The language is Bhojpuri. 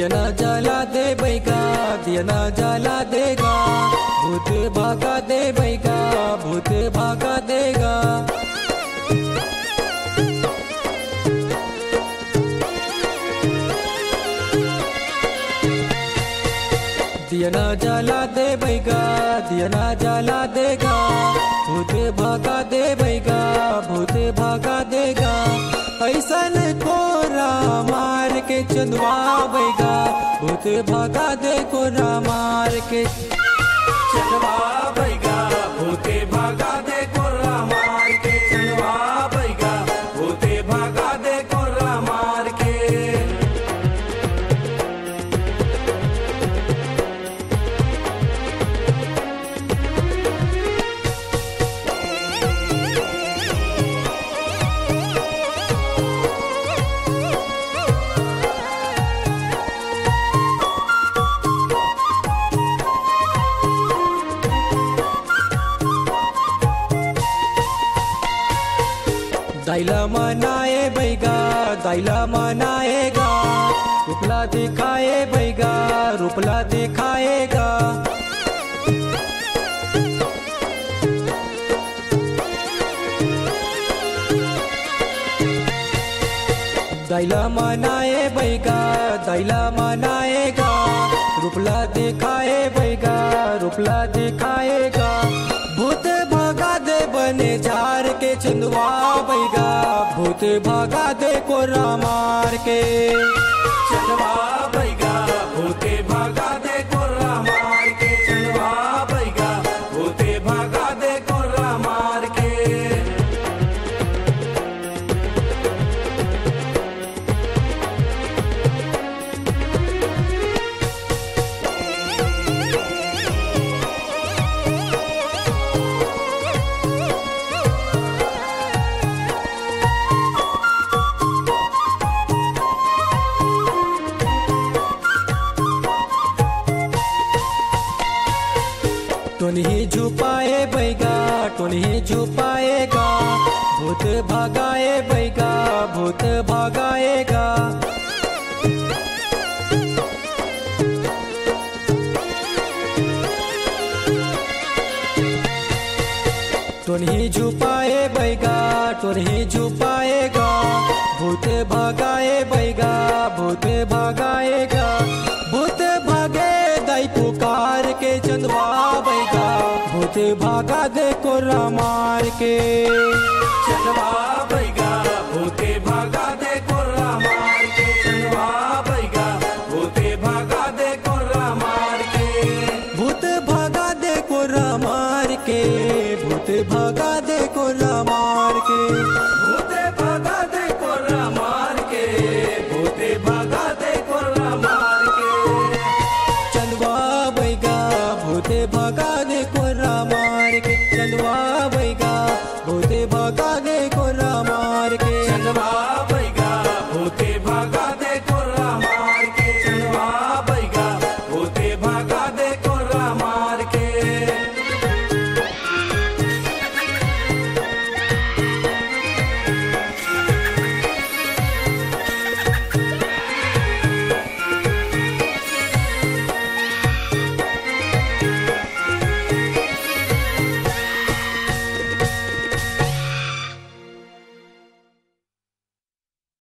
दिया ना जला दे बैगा, दिया ना जला देगा, भूत भागा दे बैगा, भूत भागा देगा। दिया ना जला दे बैगा, दिया ना जला देगा, भूत भागा दे बैगा, भूत भागा देगा। ऐसन कोरा मार के चंदवा बैगा, भूत भागा दे कोरा मार के चंदवा बैगा, भूत भागा दे कोरा मार के। चंदवा बैगा, भूत भागा दे कोरा मार के। दाइला मनाए बैगा, दाइला मनाएगा, रूपला दिखाए बैगा, रूपला दिखाएगा। दाइला मनाए बैगा, दाइला मनाएगा, रूपला दिखाए बैगा, रूपला दिखाएगा। भूत भागा दे बने झार के चंदवा बैगा, भूत भागा दे कोरा मार के। चंदवा बैगा, भूत भागा दे कोरा मार के। चंदवा बैगा, भूत भागा दे कोरा मार के। टोनी झुपाए बैगा, टोनी झुपाएगा, भूत भागाए बैगा, भूत भागाएगा। टोनी झुपाए बैगा, टोनी झुपाएगा, भूत भागाए बैगा, भूत भागाएगा। भूत भागे दाई पुकार के चंदवा बैगा, भूत भागा दे कोरा मार के। चंदवा बैगा, भूत भागा दे कोरा मार के। चंदवा बैगा, भूत भागा दे कोरा मार के। भूत भागा दे कोरा मार के, भूत भागा दे कोरा मार के। भूत भागा दे कोरा मार के, भूत भागा दे कोरा मार के। चंदवा बैगा, भूत भागा दे कोरा मार के। चंदवा